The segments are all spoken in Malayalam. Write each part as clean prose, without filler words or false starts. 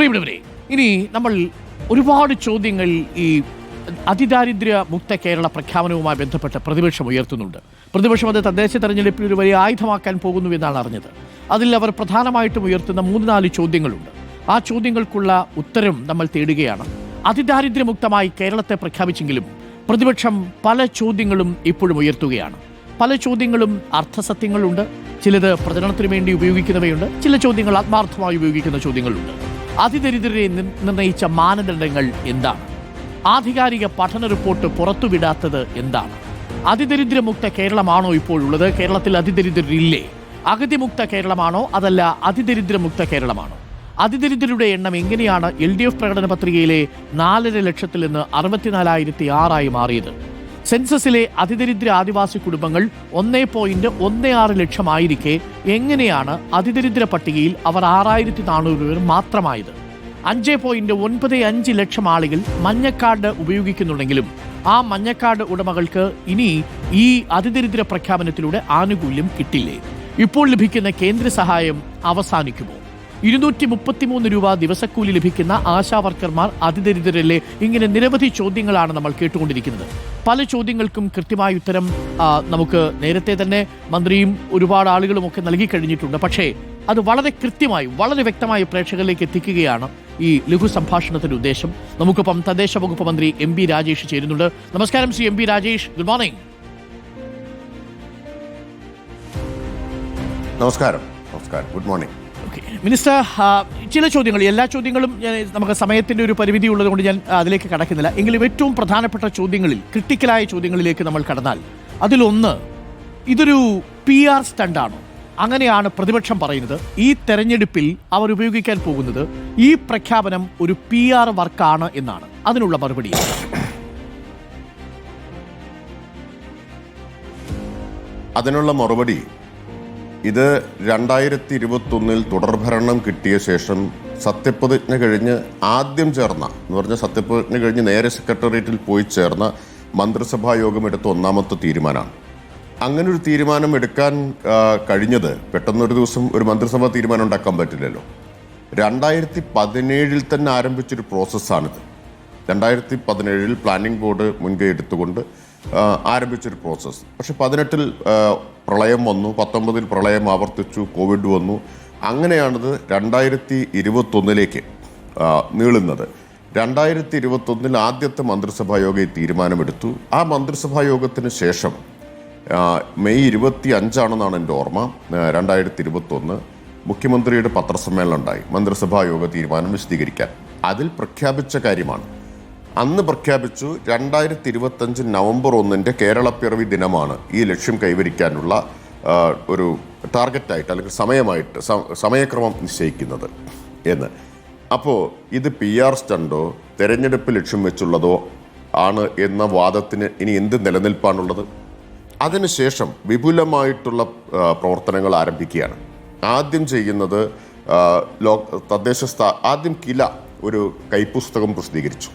പ്രിയപ്പെട്ടവരെ, ഇനി നമ്മൾ ഒരുപാട് ചോദ്യങ്ങൾ ഈ അതിദാരിദ്ര്യ മുക്ത കേരള പ്രഖ്യാപനവുമായി ബന്ധപ്പെട്ട് പ്രതിപക്ഷം ഉയർത്തുന്നുണ്ട്. പ്രതിപക്ഷം അത് തദ്ദേശ തെരഞ്ഞെടുപ്പിൽ ഒരു വലിയ ആയുധമാക്കാൻ പോകുന്നു എന്നാണ് അറിഞ്ഞത്. അതിൽ അവർ പ്രധാനമായിട്ടും ഉയർത്തുന്ന 3-4 ചോദ്യങ്ങളുണ്ട്. ആ ചോദ്യങ്ങൾക്കുള്ള ഉത്തരം നമ്മൾ തേടുകയാണ്. അതിദാരിദ്ര്യമുക്തമായി കേരളത്തെ പ്രഖ്യാപിച്ചെങ്കിലും പ്രതിപക്ഷം പല ചോദ്യങ്ങളും ഇപ്പോഴും ഉയർത്തുകയാണ്. പല ചോദ്യങ്ങളും അർത്ഥസത്യങ്ങളുണ്ട്, ചിലത് പ്രചരണത്തിന് വേണ്ടി ഉപയോഗിക്കുന്നവയുണ്ട്, ചില ചോദ്യങ്ങൾ ആത്മാർത്ഥമായി ഉപയോഗിക്കുന്ന ചോദ്യങ്ങളുണ്ട്. അതിദരിദ്രരെ നിർണയിച്ച മാനദണ്ഡങ്ങൾ എന്താണ്? ആധികാരിക പഠന റിപ്പോർട്ട് പുറത്തുവിടാത്തത് എന്താണ്? അതിദരിദ്രമുക്ത കേരളമാണോ ഇപ്പോഴുള്ളത്? കേരളത്തിൽ അതിദരിദ്രരില്ലേ? അഗതിമുക്ത കേരളമാണോ അതല്ല അതിദരിദ്രമുക്ത കേരളമാണോ? അതിദരിദ്രരുടെ എണ്ണം എങ്ങനെയാണ് LDF പ്രകടന പത്രികയിലെ 4.5 ലക്ഷത്തിൽ നിന്ന് 64,006 മാറിയത്? സെൻസസിലെ അതിദരിദ്ര ആദിവാസി കുടുംബങ്ങൾ 1.16 ലക്ഷമായിരിക്കെ എങ്ങനെയാണ് അതിദരിദ്ര പട്ടികയിൽ അവർ 6,400 പേർ മാത്രമായത്? 5.95 ലക്ഷം ആളുകൾ മഞ്ഞക്കാർഡ് ഉപയോഗിക്കുന്നുണ്ടെങ്കിലും ആ മഞ്ഞക്കാർഡ് ഉടമകൾക്ക് ഇനി ഈ അതിദരിദ്ര പ്രഖ്യാപനത്തിലൂടെ ആനുകൂല്യം കിട്ടില്ലേ? ഇപ്പോൾ ലഭിക്കുന്ന കേന്ദ്ര സഹായം അവസാനിക്കുമോ? 233 രൂപ ദിവസക്കൂലി ലഭിക്കുന്ന ആശാവർക്കർമാർ അതിദരിദ്രരല്ലേ? ഇങ്ങനെ നിരവധി ചോദ്യങ്ങളാണ് നമ്മൾ കേട്ടുകൊണ്ടിരിക്കുന്നത്. പല ചോദ്യങ്ങൾക്കും കൃത്യമായ ഉത്തരം നമുക്ക് നേരത്തെ തന്നെ മന്ത്രിയും ഒരുപാട് ആളുകളും ഒക്കെ നൽകി കഴിഞ്ഞിട്ടുണ്ട്. പക്ഷേ അത് വളരെ കൃത്യമായി വളരെ വ്യക്തമായി പ്രേക്ഷകരിലേക്ക് എത്തിക്കുകയാണ് ഈ ലഘു സംഭാഷണത്തിന്റെ ഉദ്ദേശം. നമുക്കിപ്പം തദ്ദേശ വകുപ്പ് മന്ത്രി MB രാജേഷ് ചേരുന്നുണ്ട്. നമസ്കാരം Shri MB Rajesh, good morning. നമസ്കാരം, ഗുഡ് മോർണിംഗ്. മിനിസ്റ്റർ, ചില ചോദ്യങ്ങൾ, എല്ലാ ചോദ്യങ്ങളും നമുക്ക് സമയത്തിൻ്റെ ഒരു പരിമിതി ഉള്ളതുകൊണ്ട് ഞാൻ അതിലേക്ക് കടക്കുന്നില്ല. എങ്കിലും ഏറ്റവും പ്രധാനപ്പെട്ട ചോദ്യങ്ങളിൽ, ക്രിട്ടിക്കലായ ചോദ്യങ്ങളിലേക്ക് നമ്മൾ കടന്നാൽ അതിലൊന്ന്, ഇതൊരു PR സ്റ്റണ്ടാണോ? അങ്ങനെയാണ് പ്രതിപക്ഷം പറയുന്നത്. ഈ തെരഞ്ഞെടുപ്പിൽ അവർ ഉപയോഗിക്കാൻ പോകുന്നത് ഈ പ്രഖ്യാപനം ഒരു PR വർക്കാണ് എന്നാണ്. അതിനുള്ള മറുപടി? അതിനുള്ള മറുപടി, ഇത് 2021 തുടർഭരണം കിട്ടിയ ശേഷം സത്യപ്രതിജ്ഞ കഴിഞ്ഞ് ആദ്യം ചേർന്ന എന്ന് പറഞ്ഞാൽ സത്യപ്രതിജ്ഞ കഴിഞ്ഞ് നേരെ സെക്രട്ടേറിയറ്റിൽ പോയി ചേർന്ന മന്ത്രിസഭാ യോഗം എടുത്ത ഒന്നാമത്തെ തീരുമാനമാണ്. അങ്ങനെ ഒരു തീരുമാനം എടുക്കാൻ കഴിഞ്ഞത് പെട്ടെന്നൊരു ദിവസം ഒരു മന്ത്രിസഭാ തീരുമാനം ഉണ്ടാക്കാൻ പറ്റില്ലല്ലോ. 2017 തന്നെ ആരംഭിച്ചൊരു പ്രോസസ്സാണിത്. 2017 പ്ലാനിംഗ് ബോർഡ് മുൻകൈ എടുത്തുകൊണ്ട് ആരംഭിച്ചൊരു പ്രോസസ്സ്. പക്ഷെ 18 പ്രളയം വന്നു, 19 പ്രളയം ആവർത്തിച്ചു, കോവിഡ് വന്നു. അങ്ങനെയാണിത് 2021 നീളുന്നത്. 2021 ആദ്യത്തെ മന്ത്രിസഭാ യോഗം ഈ തീരുമാനമെടുത്തു. ആ മന്ത്രിസഭാ യോഗത്തിന് ശേഷം മെയ് 25 എൻ്റെ ഓർമ്മ, 2021 മുഖ്യമന്ത്രിയുടെ പത്രസമ്മേളനം ഉണ്ടായി മന്ത്രിസഭാ യോഗ തീരുമാനം വിശദീകരിക്കാൻ. അതിൽ പ്രഖ്യാപിച്ച കാര്യമാണ്. അന്ന് പ്രഖ്യാപിച്ചു 2025 നവംബർ 1 കേരളപ്പിറവി ദിനമാണ് ഈ ലക്ഷ്യം കൈവരിക്കാനുള്ള ഒരു ടാർഗറ്റായിട്ട് അല്ലെങ്കിൽ സമയക്രമം നിശ്ചയിക്കുന്നത് എന്ന്. അപ്പോൾ ഇത് PR സ്റ്റണ്ടോ തെരഞ്ഞെടുപ്പ് ലക്ഷ്യം വെച്ചുള്ളതോ ആണ് എന്ന വാദത്തിന് ഇനി എന്ത് നിലനിൽപ്പാണുള്ളത്? അതിനുശേഷം വിപുലമായിട്ടുള്ള പ്രവർത്തനങ്ങൾ ആരംഭിക്കുകയാണ്. ആദ്യം ചെയ്യുന്നത് ആദ്യം കില ഒരു കൈപ്പുസ്തകം പ്രസിദ്ധീകരിച്ചു.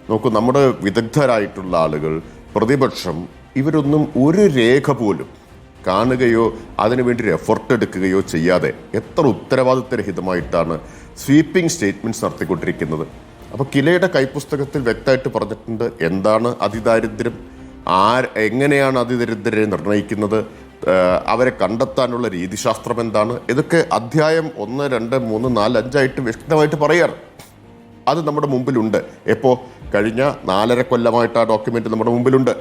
നോക്കൂ, നമ്മുടെ വിദഗ്ധരായിട്ടുള്ള ആളുകൾ, പ്രതിപക്ഷം, ഇവരൊന്നും ഒരു രേഖ പോലും കാണുകയോ അതിനുവേണ്ടി ഒരു എഫർട്ട് എടുക്കുകയോ ചെയ്യാതെ എത്ര ഉത്തരവാദിത്വരഹിതമായിട്ടാണ് സ്വീപ്പിംഗ് സ്റ്റേറ്റ്മെൻറ്റ്സ് നടത്തിക്കൊണ്ടിരിക്കുന്നത്. അപ്പോൾ കിലയുടെ കൈപ്പുസ്തകത്തിൽ വ്യക്തമായിട്ട് പറഞ്ഞിട്ടുണ്ട് എന്താണ് അതിദാരിദ്ര്യം, എങ്ങനെയാണ് അതിദരിദ്രരെ നിർണ്ണയിക്കുന്നത്, അവരെ കണ്ടെത്താനുള്ള രീതിശാസ്ത്രം എന്താണ്. ഇതൊക്കെ അധ്യായം 1, 2, 3, 4, 5 ആയിട്ട് വ്യക്തമായിട്ട് പറയാറ്. അത് നമ്മുടെ മുമ്പിലുണ്ട്. എപ്പോൾ? കഴിഞ്ഞ 4.5 കൊല്ലമായിട്ട് ആ ഡോക്യുമെൻ്റ് നമ്മുടെ മുമ്പിലുണ്ട്.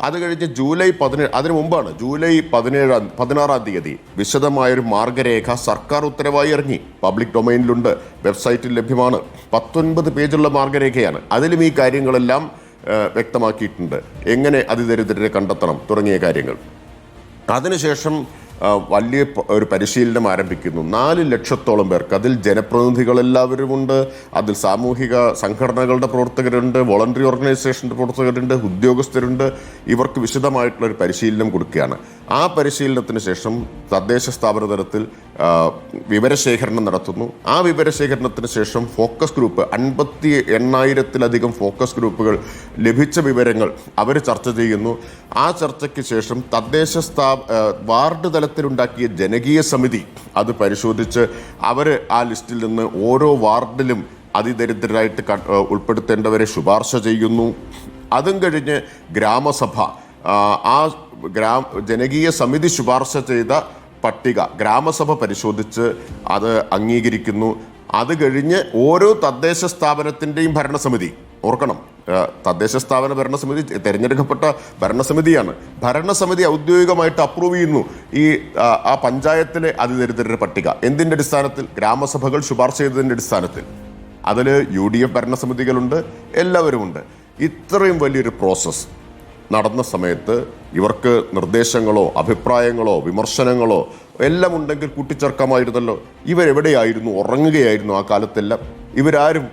അത് കഴിഞ്ഞ് ജൂലൈ 17, അതിനു മുമ്പാണ്, ജൂലൈ 16 തീയതി വിശദമായൊരു മാർഗരേഖ സർക്കാർ ഉത്തരവായി ഇറങ്ങി. പബ്ലിക് ഡൊമൈനിലുണ്ട്, വെബ്സൈറ്റിൽ ലഭ്യമാണ്. 19 പേജുള്ള മാർഗരേഖയാണ്. അതിലും ഈ കാര്യങ്ങളെല്ലാം വ്യക്തമാക്കിയിട്ടുണ്ട്. എങ്ങനെ അതിദരിദ്രരെ കണ്ടെത്തണം തുടങ്ങിയ കാര്യങ്ങൾ. അതിനുശേഷം വലിയ ഒരു പരിശീലനം ആരംഭിക്കുന്നു. 4 ലക്ഷത്തോളം പേർക്ക്, അതിൽ ജനപ്രതിനിധികളെല്ലാവരുമുണ്ട്, അതിൽ സാമൂഹിക സംഘടനകളുടെ പ്രവർത്തകരുണ്ട്, വോളണ്ടറി ഓർഗനൈസേഷൻ്റെ പ്രവർത്തകരുണ്ട്, ഉദ്യോഗസ്ഥരുണ്ട്. ഇവർക്ക് വിശദമായിട്ടുള്ളൊരു പരിശീലനം കൊടുക്കുകയാണ്. ആ പരിശീലനത്തിന് ശേഷം തദ്ദേശ സ്ഥാപന തലത്തിൽ വിവരശേഖരണം നടത്തുന്നു. ആ വിവരശേഖരണത്തിന് ശേഷം ഫോക്കസ് ഗ്രൂപ്പ്, 58,000-ലധികം ഫോക്കസ് ഗ്രൂപ്പുകൾ ലഭിച്ച വിവരങ്ങൾ അവർ ചർച്ച ചെയ്യുന്നു. ആ ചർച്ചയ്ക്ക് ശേഷം വാർഡ് തലത്തിലുണ്ടാക്കിയ ജനകീയ സമിതി അത് പരിശോധിച്ച് അവർ ആ ലിസ്റ്റിൽ നിന്ന് ഓരോ വാർഡിലും അതിദരിദ്രരായിട്ട് ഉൾപ്പെടുത്തേണ്ടവരെ ശുപാർശ ചെയ്യുന്നു. അതും കഴിഞ്ഞ് ഗ്രാമസഭ ജനകീയ സമിതി ശുപാർശ ചെയ്ത പട്ടിക ഗ്രാമസഭ പരിശോധിച്ച് അത് അംഗീകരിക്കുന്നു. അത് കഴിഞ്ഞ് ഓരോ തദ്ദേശ സ്ഥാപനത്തിൻ്റെയും ഭരണസമിതി, ഓർക്കണം, തദ്ദേശ സ്ഥാപന ഭരണസമിതി തിരഞ്ഞെടുക്കപ്പെട്ട ഭരണസമിതിയാണ്. ഭരണസമിതി ഔദ്യോഗികമായിട്ട് അപ്രൂവ് ചെയ്യുന്നു ആ പഞ്ചായത്തിലെ അതിദരിദ്രരുടെ പട്ടിക. എന്തിൻ്റെ അടിസ്ഥാനത്തിൽ? ഗ്രാമസഭകൾ ശുപാർശ ചെയ്തതിൻ്റെ അടിസ്ഥാനത്തിൽ. അതിൽ UDF ഭരണസമിതികളുണ്ട്, എല്ലാവരുമുണ്ട്. ഇത്രയും വലിയൊരു പ്രോസസ്സ് നടന്ന സമയത്ത് ഇവർക്ക് നിർദ്ദേശങ്ങളോ അഭിപ്രായങ്ങളോ വിമർശനങ്ങളോ എല്ലാം ഉണ്ടെങ്കിൽ കൂട്ടിച്ചേർക്കാമായിരുന്നല്ലോ. ഇവരെവിടെയായിരുന്നു? ഉറങ്ങുകയായിരുന്നു ആ കാലത്തെല്ലാം. ഇവരാരും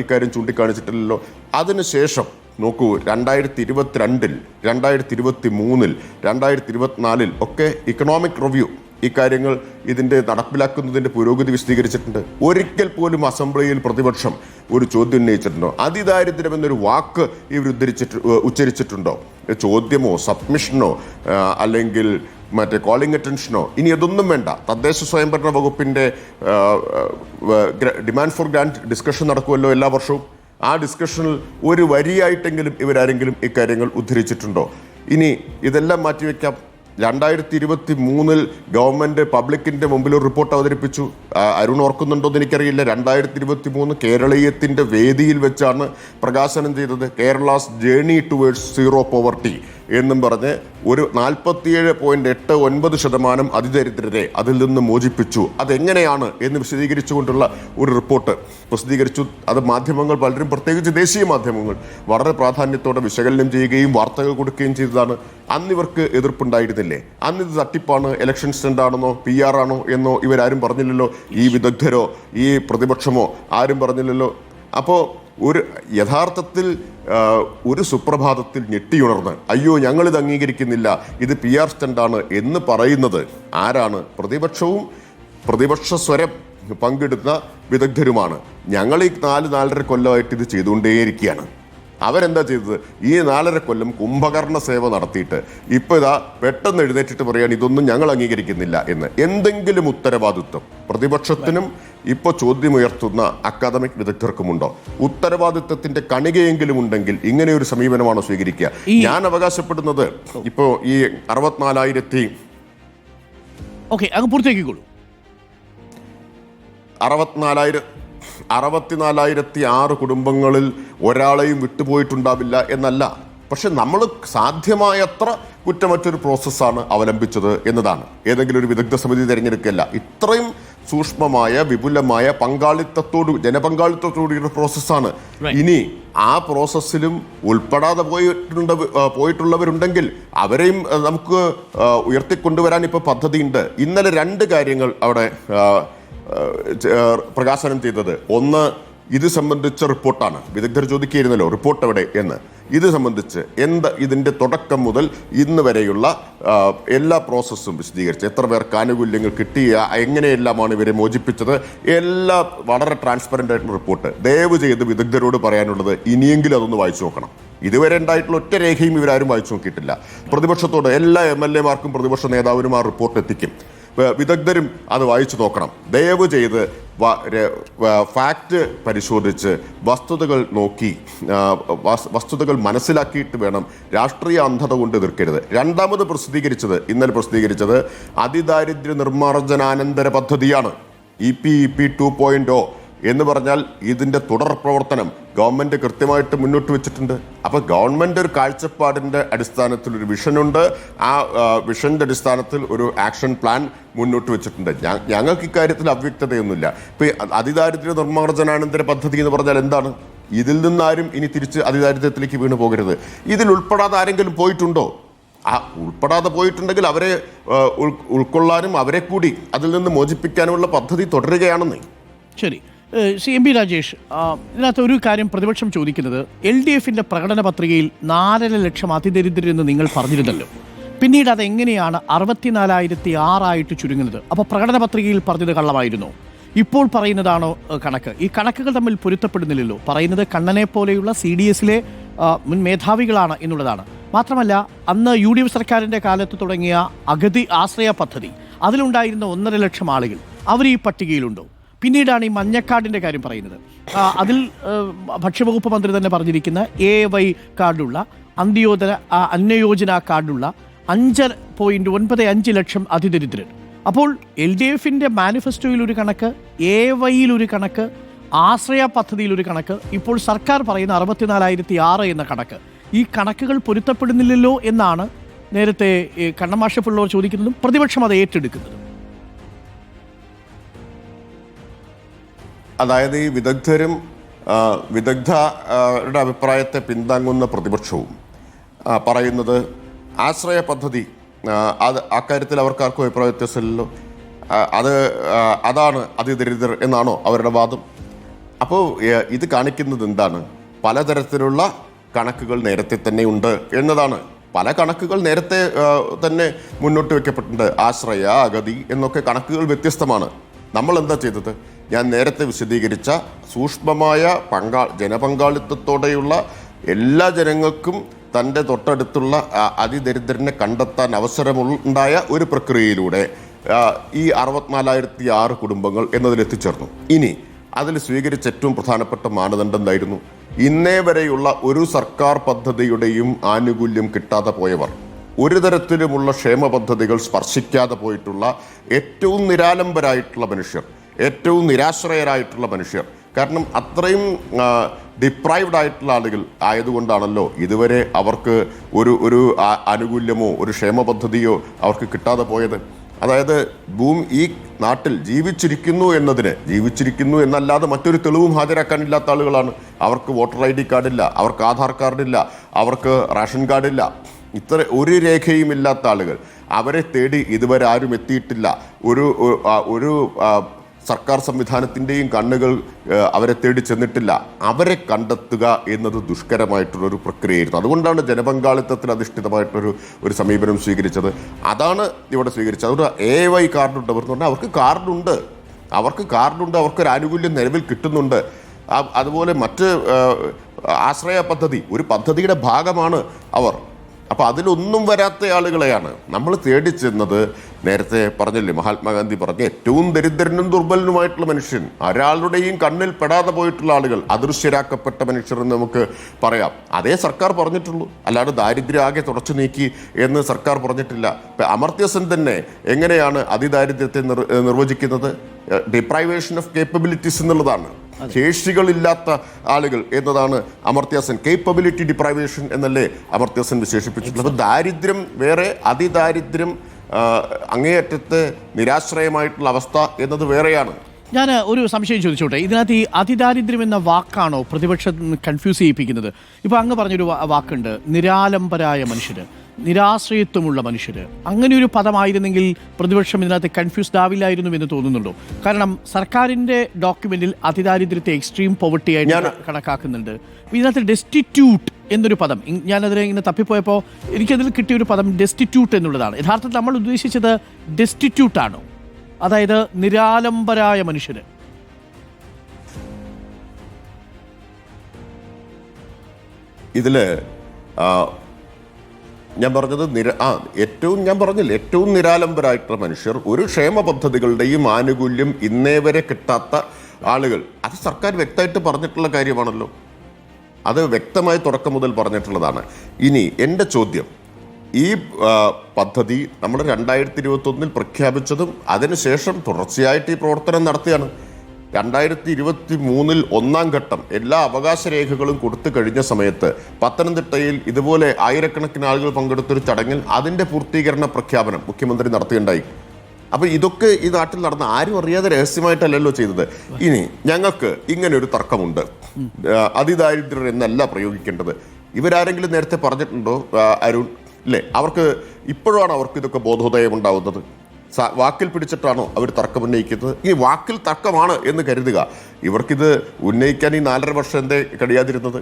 ഇക്കാര്യം ചൂണ്ടിക്കാണിച്ചിട്ടില്ലല്ലോ. അതിനുശേഷം നോക്കൂ, 2022, 2023, 2024 ഒക്കെ ഇക്കണോമിക് റിവ്യൂ ഇക്കാര്യങ്ങൾ ഇതിൻ്റെ നടപ്പിലാക്കുന്നതിൻ്റെ പുരോഗതി വിശദീകരിച്ചിട്ടുണ്ട്. ഒരിക്കൽ പോലും അസംബ്ലിയിൽ പ്രതിപക്ഷം ഒരു ചോദ്യം ഉന്നയിച്ചിട്ടുണ്ടോ? അതിദാരിദ്ര്യം എന്നൊരു വാക്ക് ഇവർ ഉച്ചരിച്ചിട്ടുണ്ടോ? ചോദ്യമോ സബ്മിഷനോ അല്ലെങ്കിൽ മറ്റേ കോളിംഗ് അറ്റൻഷനോ ഇനി അതൊന്നും വേണ്ട. തദ്ദേശ സ്വയംഭരണ വകുപ്പിൻ്റെ ഡിമാൻഡ് ഫോർ ഗ്രാന്റ് ഡിസ്കഷൻ നടക്കുമല്ലോ എല്ലാ വർഷവും. ആ ഡിസ്കഷനിൽ ഒരു വരിയായിട്ടെങ്കിലും ഇവരാരെങ്കിലും ഇക്കാര്യങ്ങൾ ഉദ്ധരിച്ചിട്ടുണ്ടോ? ഇനി ഇതെല്ലാം മാറ്റിവെക്കാം. 2023 ഗവൺമെൻറ് പബ്ലിക്കിൻ്റെ മുമ്പിൽ ഒരു റിപ്പോർട്ട് അവതരിപ്പിച്ചു. അരുൺ ഓർക്കുന്നുണ്ടോ എന്ന് എനിക്കറിയില്ല. 2023 കേരളീയത്തിൻ്റെ വേദിയിൽ വെച്ചാണ് പ്രകാശനം ചെയ്തത്. Kerala's journey towards zero poverty എന്നും പറഞ്ഞ് ഒരു 47.89% അതിദരിദ്രരെ അതിൽ നിന്ന് മോചിപ്പിച്ചു. അതെങ്ങനെയാണ് എന്ന് വിശദീകരിച്ചുകൊണ്ടുള്ള ഒരു റിപ്പോർട്ട് പ്രസിദ്ധീകരിച്ചു. അത് മാധ്യമങ്ങൾ പലരും, പ്രത്യേകിച്ച് ദേശീയ മാധ്യമങ്ങൾ, വളരെ പ്രാധാന്യത്തോടെ വിശകലനം ചെയ്യുകയും വാർത്തകൾ കൊടുക്കുകയും ചെയ്തതാണ്. അന്നിവർക്ക് എതിർപ്പുണ്ടായിരുന്നില്ലേ? അന്നിത് തട്ടിപ്പാണ്, ഇലക്ഷൻ സ്റ്റണ്ട് ആണെന്നോ PR ആണോ എന്നോ ഇവരാരും പറഞ്ഞില്ലല്ലോ. ഈ വിദഗ്ധരോ ഈ പ്രതിപക്ഷമോ ആരും പറഞ്ഞില്ലല്ലോ. അപ്പോൾ യഥാർത്ഥത്തിൽ ഒരു സുപ്രഭാതത്തിൽ ഞെട്ടിയുണർന്ന് അയ്യോ ഞങ്ങളിത് അംഗീകരിക്കുന്നില്ല, ഇത് PR സ്റ്റണ്ടാണ് എന്ന് പറയുന്നത് ആരാണ്? പ്രതിപക്ഷവും പ്രതിപക്ഷ സ്വരം പങ്കിടുന്ന വിദഗ്ധരുമാണ്. ഞങ്ങൾ ഈ 4-4.5 കൊല്ലമായിട്ട് ഇത് ചെയ്തുകൊണ്ടേയിരിക്കുകയാണ്. അവരെന്താ ചെയ്തത്? ഈ 4.5 കൊല്ലം കുംഭകർണ സേവ നടത്തിയിട്ട് ഇപ്പോൾ ഇതാ പെട്ടെന്ന് എഴുന്നേറ്റിട്ട് പറയാൻ ഇതൊന്നും ഞങ്ങൾ അംഗീകരിക്കുന്നില്ല എന്ന്. എന്തെങ്കിലും ഉത്തരവാദിത്വം പ്രതിപക്ഷത്തിനും ഇപ്പോൾ ചോദ്യമുയർത്തുന്ന അക്കാദമിക് വിദഗ്ധർക്കുമുണ്ടോ? ഉത്തരവാദിത്വത്തിന്റെ കണികയെങ്കിലും ഉണ്ടെങ്കിൽ ഇങ്ങനെ ഒരു സമീപനമാണോ സ്വീകരിക്കുക? ഞാൻ അവകാശപ്പെടുന്നത് ഇപ്പോൾ ഈ 64,006 കുടുംബങ്ങളിൽ ഒരാളെയും വിട്ടുപോയിട്ടുണ്ടാവില്ല എന്നല്ല. പക്ഷെ നമ്മൾ സാധ്യമായത്ര കുറ്റമറ്റൊരു പ്രോസസ്സാണ് അവലംബിച്ചത് എന്നതാണ്. ഏതെങ്കിലും ഒരു വിദഗ്ധ സമിതി തിരഞ്ഞെടുക്കുകയല്ല. ഇത്രയും സൂക്ഷ്മമായ വിപുലമായ ജനപങ്കാളിത്തത്തോടുള്ള പ്രോസസ്സാണ്. ഇനി ആ പ്രോസസ്സിലും ഉൾപ്പെടാതെ പോയിട്ടുള്ളവരുണ്ടെങ്കിൽ അവരെയും നമുക്ക് ഉയർത്തിക്കൊണ്ടുവരാൻ ഇപ്പോൾ പദ്ധതിയുണ്ട്. ഇന്നലെ 2 കാര്യങ്ങൾ അവിടെ പ്രകാശനം ചെയ്തത്. ഒന്ന്, ഇത് സംബന്ധിച്ച റിപ്പോർട്ടാണ്. വിദഗ്ധർ ചോദിക്കുകയായിരുന്നല്ലോ റിപ്പോർട്ട് എവിടെ എന്ന്. ഇത് സംബന്ധിച്ച് ഇതിൻ്റെ തുടക്കം മുതൽ ഇന്ന് വരെയുള്ള എല്ലാ പ്രോസസ്സും വിശദീകരിച്ച് എത്ര പേർക്ക് ആനുകൂല്യങ്ങൾ കിട്ടിയ, എങ്ങനെയെല്ലാമാണ് ഇവരെ മോചിപ്പിച്ചത്, എല്ലാം വളരെ ട്രാൻസ്പെറൻ്റ് ആയിട്ടുള്ള റിപ്പോർട്ട്. ദയവ് ചെയ്ത് വിദഗ്ധരോട് പറയാനുള്ളത് ഇനിയെങ്കിലും അതൊന്ന് വായിച്ചു നോക്കണം. ഇതുവരെ ഉണ്ടായിട്ടുള്ള ഒറ്റ രേഖയും ഇവരാരും വായിച്ചു നോക്കിയിട്ടില്ല. പ്രതിപക്ഷത്തോട് എല്ലാ MLA-മാർക്കും പ്രതിപക്ഷ നേതാവിനും ആ റിപ്പോർട്ട് എത്തിക്കും. വിദഗ്ധരും അത് വായിച്ചു നോക്കണം. ദയവ് ചെയ്ത് ഫാക്റ്റ് പരിശോധിച്ച് വസ്തുതകൾ നോക്കി വസ്തുതകൾ മനസ്സിലാക്കിയിട്ട് വേണം. രാഷ്ട്രീയ അന്ധത കൊണ്ട് എതിർക്കരുത്. രണ്ടാമത് ഇന്നലെ പ്രസിദ്ധീകരിച്ചത് അതിദാരിദ്ര്യ നിർമ്മാർജ്ജനാനന്തര പദ്ധതിയാണ്. EP 2.0 എന്ന് പറഞ്ഞാൽ ഇതിൻ്റെ തുടർ പ്രവർത്തനം ഗവൺമെൻറ് കൃത്യമായിട്ട് മുന്നോട്ട് വെച്ചിട്ടുണ്ട്. അപ്പോൾ ഗവൺമെൻറ് ഒരു കാഴ്ചപ്പാടിൻ്റെ അടിസ്ഥാനത്തിൽ ഒരു വിഷനുണ്ട്. ആ വിഷൻ്റെ അടിസ്ഥാനത്തിൽ ഒരു ആക്ഷൻ പ്ലാൻ മുന്നോട്ട് വെച്ചിട്ടുണ്ട്. ഞങ്ങൾക്ക് ഇക്കാര്യത്തിൽ അവ്യക്തതയൊന്നുമില്ല. ഇപ്പോൾ അതിദാരിദ്ര്യ നിർമ്മാർജ്ജനാനന്തര പദ്ധതി എന്ന് പറഞ്ഞാൽ എന്താണ്? ഇതിൽ നിന്നാരും ഇനി തിരിച്ച് അതിദാരിദ്ര്യത്തിലേക്ക് വീണു പോകരുത്. ഇതിൽ ഉൾപ്പെടാതെ ആരെങ്കിലും പോയിട്ടുണ്ടോ? ഉൾപ്പെടാതെ പോയിട്ടുണ്ടെങ്കിൽ അവരെ ഉൾക്കൊള്ളാനും അവരെ കൂടി അതിൽ നിന്ന് മോചിപ്പിക്കാനുമുള്ള പദ്ധതി തുടരുകയാണെന്ന്. ശരി, CMB രാജേഷ്, ഇതിനകത്ത് ഒരു കാര്യം പ്രതിപക്ഷം ചോദിക്കുന്നത്, LDFന്റെ പ്രകടന പത്രികയിൽ 4.5 ലക്ഷം അതിദരിദ്രരെന്ന് നിങ്ങൾ പറഞ്ഞിരുന്നല്ലോ. പിന്നീട് അതെങ്ങനെയാണ് 64,006 ചുരുങ്ങുന്നത്? അപ്പോൾ പ്രകടന പത്രികയിൽ പറഞ്ഞത് കള്ളമായിരുന്നോ? ഇപ്പോൾ പറയുന്നതാണോ കണക്ക്? ഈ കണക്കുകൾ തമ്മിൽ പൊരുത്തപ്പെടുന്നില്ലല്ലോ. പറയുന്നത് കണ്ണനെ പോലെയുള്ള CDSലെ മുൻ മേധാവികളാണ് എന്നുള്ളതാണ്. മാത്രമല്ല, അന്ന് UDF സർക്കാരിൻ്റെ കാലത്ത് തുടങ്ങിയ അഗതി ആശ്രയ പദ്ധതി, അതിലുണ്ടായിരുന്ന 1.5 ലക്ഷം ആളുകൾ അവർ ഈ പട്ടികയിലുണ്ടോ? പിന്നീടാണ് ഈ മഞ്ഞക്കാർഡിൻ്റെ കാര്യം പറയുന്നത്. അതിൽ ഭക്ഷ്യവകുപ്പ് മന്ത്രി തന്നെ പറഞ്ഞിരിക്കുന്ന AY കാർഡുള്ള അന്യയോജന കാർഡുള്ള 5.95 ലക്ഷം അതിദരിദ്രർ. അപ്പോൾ LDFിൻ്റെ മാനിഫെസ്റ്റോയിൽ ഒരു കണക്ക്, AYയിൽ ഒരു കണക്ക്, ആശ്രയ പദ്ധതിയിലൊരു കണക്ക്, ഇപ്പോൾ സർക്കാർ പറയുന്ന 64,006 എന്ന കണക്ക്. ഈ കണക്കുകൾ പൊരുത്തപ്പെടുന്നില്ലല്ലോ എന്നാണ് നേരത്തെ കണ്ണമാഷപ്പുള്ളവർ ചോദിക്കുന്നതും പ്രതിപക്ഷം അത് ഏറ്റെടുക്കുന്നതും. അതായത് ഈ വിദഗ്ധരുടെ അഭിപ്രായത്തെ പിന്താങ്ങുന്ന പ്രതിപക്ഷവും പറയുന്നത് ആശ്രയ പദ്ധതി അക്കാര്യത്തിൽ അവർക്കാർക്കും അഭിപ്രായ വ്യത്യാസമില്ലല്ലോ, അതാണ് അതിദരിദ്രർ എന്നാണോ അവരുടെ വാദം? അപ്പോൾ ഇത് കാണിക്കുന്നത് എന്താണ്? പലതരത്തിലുള്ള കണക്കുകൾ നേരത്തെ തന്നെ ഉണ്ട് എന്നതാണ്. പല കണക്കുകൾ നേരത്തെ തന്നെ മുന്നോട്ട് വെക്കപ്പെട്ടിട്ടുണ്ട്. ആശ്രയ, അഗതി എന്നൊക്കെ കണക്കുകൾ വ്യത്യസ്തമാണ്. നമ്മൾ എന്താ ചെയ്തത്? ഞാൻ നേരത്തെ വിശദീകരിച്ച സൂക്ഷ്മമായ ജനപങ്കാളിത്തത്തോടെയുള്ള എല്ലാ ജനങ്ങൾക്കും തൻ്റെ തൊട്ടടുത്തുള്ള അതിദരിദ്രനെ കണ്ടെത്താൻ അവസരമുണ്ടായ ഒരു പ്രക്രിയയിലൂടെ ഈ 64,006 കുടുംബങ്ങൾ എന്നതിലെത്തിച്ചേർന്നു. ഇനി അതിൽ സ്വീകരിച്ച ഏറ്റവും പ്രധാനപ്പെട്ട മാനദണ്ഡം എന്തായിരുന്നു? ഇന്നേ വരെയുള്ള ഒരു സർക്കാർ പദ്ധതിയുടെയും ആനുകൂല്യം കിട്ടാതെ പോയവർ, ഒരു തരത്തിലുമുള്ള ക്ഷേമ പദ്ധതികൾ സ്പർശിക്കാതെ പോയിട്ടുള്ള ഏറ്റവും നിരാലംബരായിട്ടുള്ള മനുഷ്യർ, ഏറ്റവും നിരാശ്രയരായിട്ടുള്ള മനുഷ്യർ. കാരണം അത്രയും ഡിപ്രൈവ്ഡ് ആയിട്ടുള്ള ആളുകൾ ആയതുകൊണ്ടാണല്ലോ ഇതുവരെ അവർക്ക് ഒരു ആനുകൂല്യമോ ഒരു ക്ഷേമ പദ്ധതിയോ അവർക്ക് കിട്ടാതെ പോയത്. അതായത് ഈ നാട്ടിൽ ജീവിച്ചിരിക്കുന്നു എന്നല്ലാതെ മറ്റൊരു തെളിവും ഹാജരാക്കാനില്ലാത്ത ആളുകളാണ്. അവർക്ക് വോട്ടർ ID കാർഡില്ല, അവർക്ക് ആധാർ കാർഡില്ല, അവർക്ക് റേഷൻ കാർഡില്ല, ഒരു രേഖയും ഇല്ലാത്ത ആളുകൾ. അവരെ തേടി ഇതുവരെ ആരും എത്തിയിട്ടില്ല. ഒരു സർക്കാർ സംവിധാനത്തിൻ്റെയും കണ്ണുകൾ അവരെ തേടി ചെന്നിട്ടില്ല. അവരെ കണ്ടെത്തുക എന്നത് ദുഷ്കരമായിട്ടുള്ളൊരു പ്രക്രിയയായിരുന്നു. അതുകൊണ്ടാണ് ജനപങ്കാളിത്തത്തിൽ അധിഷ്ഠിതമായിട്ടൊരു സമീപനം സ്വീകരിച്ചത്. അതാണ് ഇവിടെ സ്വീകരിച്ചത്. അതുകൊണ്ട് AY കാർഡുണ്ടവർ എന്ന് പറഞ്ഞാൽ അവർക്ക് കാർഡുണ്ട്, അവർക്കൊരു ആനുകൂല്യം നിലവിൽ കിട്ടുന്നുണ്ട്. അതുപോലെ മറ്റ് ആശ്രയ പദ്ധതി ഒരു പദ്ധതിയുടെ ഭാഗമാണ് അവർ. അപ്പോൾ അതിലൊന്നും വരാത്ത ആളുകളെയാണ് നമ്മൾ തേടി ചെന്നത്. നേരത്തെ പറഞ്ഞില്ലേ, മഹാത്മാഗാന്ധി പറഞ്ഞ ഏറ്റവും ദരിദ്രനും ദുർബലനുമായിട്ടുള്ള മനുഷ്യൻ, ഒരാളുടെയും കണ്ണിൽ പെടാതെ പോയിട്ടുള്ള ആളുകൾ, അദൃശ്യരാക്കപ്പെട്ട മനുഷ്യർ എന്ന് നമുക്ക് പറയാം. അതേ സർക്കാർ പറഞ്ഞിട്ടുള്ളൂ, അല്ലാതെ ദാരിദ്ര്യം ആകെ തുടച്ചു നീക്കി എന്ന് സർക്കാർ പറഞ്ഞിട്ടില്ല. ഇപ്പം അമർത്യ സെൻ തന്നെ എങ്ങനെയാണ് അതിദാരിദ്ര്യത്തെ നിർവചിക്കുന്നത്? ഡിപ്രൈവേഷൻ ഓഫ് കേപ്പബിലിറ്റീസ് എന്നുള്ളതാണ്. ശേഷികളില്ലാത്ത ആളുകൾ എന്നതാണ് അമർത്യ സെൻ. കേപ്പബിലിറ്റി ഡിപ്രൈവേഷൻ എന്നല്ലേ അമർത്യ സെൻ വിശേഷിപ്പിച്ചിട്ടുള്ളത്. അപ്പോൾ ദാരിദ്ര്യം വേറെ, അതിദാരിദ്ര്യം അങ്ങേയറ്റത്ത് നിരാശ്രയമായിട്ടുള്ള അവസ്ഥ എന്നത് വേറെയാണ്. ഞാൻ ഒരു സംശയം ചോദിച്ചോട്ടെ. ഇതിനകത്ത് ഈ അതിദാരിദ്ര്യം എന്ന വാക്കാണോ പ്രതിപക്ഷം കൺഫ്യൂസ് ചെയ്യിപ്പിക്കുന്നത്? ഇപ്പോൾ അങ്ങ് പറഞ്ഞൊരു വാക്കുണ്ട്, നിരാലംബരായ മനുഷ്യർ, നിരാശ്രയത്വമുള്ള മനുഷ്യർ. അങ്ങനെ ഒരു പദമായിരുന്നെങ്കിൽ പ്രതിപക്ഷം ഇതിനകത്ത് കൺഫ്യൂസ്ഡ് ആവില്ലായിരുന്നു എന്ന് തോന്നുന്നുണ്ടോ? കാരണം സർക്കാരിൻ്റെ ഡോക്യുമെന്റിൽ അതിദാരിദ്ര്യത്തെ എക്സ്ട്രീം പോവർട്ടി ആയിട്ട് കണക്കാക്കുന്നുണ്ട്. ഇതിനകത്ത് ഡെസ്റ്റിറ്റ്യൂട്ട് എന്നൊരു പദം, ഞാനതിനെ ഇങ്ങനെ തപ്പിപ്പോയപ്പോൾ എനിക്കതിൽ കിട്ടിയൊരു പദം ഡെസ്റ്റിറ്റ്യൂട്ട് എന്നുള്ളതാണ്. യഥാർത്ഥത്തിൽ നമ്മൾ ഉദ്ദേശിച്ചത് ഡെസ്റ്റിറ്റ്യൂട്ടാണോ? അതായത് നിരാലംബരായ മനുഷ്യർ. ഇതിൽ ഞാൻ പറഞ്ഞത് ഏറ്റവും നിരാലംബരായിട്ടുള്ള മനുഷ്യർ, ഒരു ക്ഷേമ പദ്ധതികളുടെയും ആനുകൂല്യം ഇന്നേ വരെ കിട്ടാത്ത ആളുകൾ. അത് സർക്കാർ വ്യക്തമായിട്ട് പറഞ്ഞിട്ടുള്ള കാര്യമാണല്ലോ. അത് വ്യക്തമായി തുടക്കം മുതൽ പറഞ്ഞിട്ടുള്ളതാണ്. ഇനി എൻ്റെ ചോദ്യം, ഈ പദ്ധതി നമ്മൾ 2021 പ്രഖ്യാപിച്ചതും അതിനുശേഷം തുടർച്ചയായിട്ട് ഈ പ്രവർത്തനം നടത്തിയാണ്. 2023 ഒന്നാം ഘട്ടം എല്ലാ അവകാശ രേഖകളും കൊടുത്തു കഴിഞ്ഞ സമയത്ത് പത്തനംതിട്ടയിൽ ഇതുപോലെ ആയിരക്കണക്കിന് ആളുകൾ പങ്കെടുത്തൊരു ചടങ്ങിൽ അതിൻ്റെ പൂർത്തീകരണ പ്രഖ്യാപനം മുഖ്യമന്ത്രി നടത്തുകയുണ്ടായി. അപ്പോൾ ഇതൊക്കെ ഈ നാട്ടിൽ നടന്ന ആരും അറിയാതെ രഹസ്യമായിട്ടല്ലല്ലോ ചെയ്തത്. ഇനി ഞങ്ങൾക്ക് ഇങ്ങനെ ഒരു തർക്കമുണ്ട്, അതിദാരിദ്ര്യർ എന്നല്ല പ്രയോഗിക്കേണ്ടത്. ഇവരാരെങ്കിലും നേരത്തെ പറഞ്ഞിട്ടുണ്ടോ അരുൺ? അല്ലേ, ഇപ്പോഴാണ് അവർക്ക് ഇതൊക്കെ ബോധോദയം ഉണ്ടാവുന്നത്? വാക്കിൽ പിടിച്ചിട്ടാണോ അവർ തർക്കം ഉന്നയിക്കുന്നത്? ഈ വാക്കിൽ തർക്കമാണ് എന്ന് കരുതുക. ഇവർക്കിത് ഉന്നയിക്കാൻ ഈ 4.5 വർഷം എന്തേ കഴിയാതിരുന്നത്?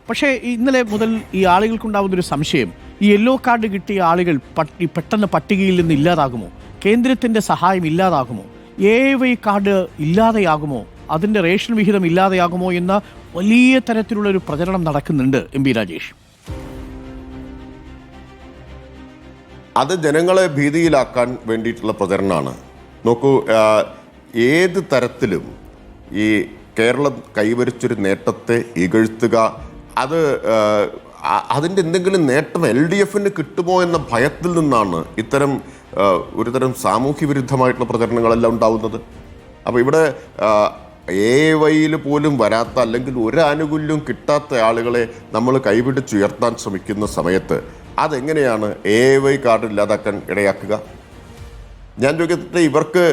പക്ഷേ ഇന്നലെ മുതൽ ഈ ആളുകൾക്കുണ്ടാവുന്ന ഒരു സംശയം, ഈ യെല്ലോ കാർഡ് കിട്ടിയ ആളുകൾ പെട്ടെന്ന് പട്ടികയിൽ നിന്ന് ഇല്ലാതാകുമോ? കേന്ദ്രത്തിന്റെ സഹായം ഇല്ലാതാകുമോ? AY card ഇല്ലാതെയാകുമോ? അതിന്റെ റേഷൻ വിഹിതം ഇല്ലാതെയാകുമോ എന്ന വലിയ തരത്തിലുള്ള ഒരു പ്രചരണം നടക്കുന്നുണ്ട്. MP രാജേഷ്, അത് ജനങ്ങളെ ഭീതിയിലാക്കാൻ വേണ്ടിയിട്ടുള്ള പ്രചരണമാണ്. നോക്കൂ, ഏത് തരത്തിലും ഈ കേരളം കൈവരിച്ചൊരു നേട്ടത്തെ ഇകഴ്ത്തുക, അത് അതിൻ്റെ എന്തെങ്കിലും നേട്ടം LDFന് കിട്ടുമോ എന്ന ഭയത്തിൽ നിന്നാണ് ഇത്തരം ഒരുതരം സാമൂഹ്യ വിരുദ്ധമായിട്ടുള്ള പ്രചരണങ്ങളെല്ലാം ഉണ്ടാവുന്നത്. അപ്പോൾ ഇവിടെ AYയിൽ പോലും വരാത്ത, അല്ലെങ്കിൽ ഒരു ആനുകൂല്യവും കിട്ടാത്ത ആളുകളെ നമ്മൾ കൈപിടിച്ചുയർത്താൻ ശ്രമിക്കുന്ന സമയത്ത് അതെങ്ങനെയാണ് AY കാർഡ് ഇല്ലാതാക്കാൻ ഇടയാക്കുക? ഞാൻ ചോദിക്കട്ടെ, ഇവർക്ക്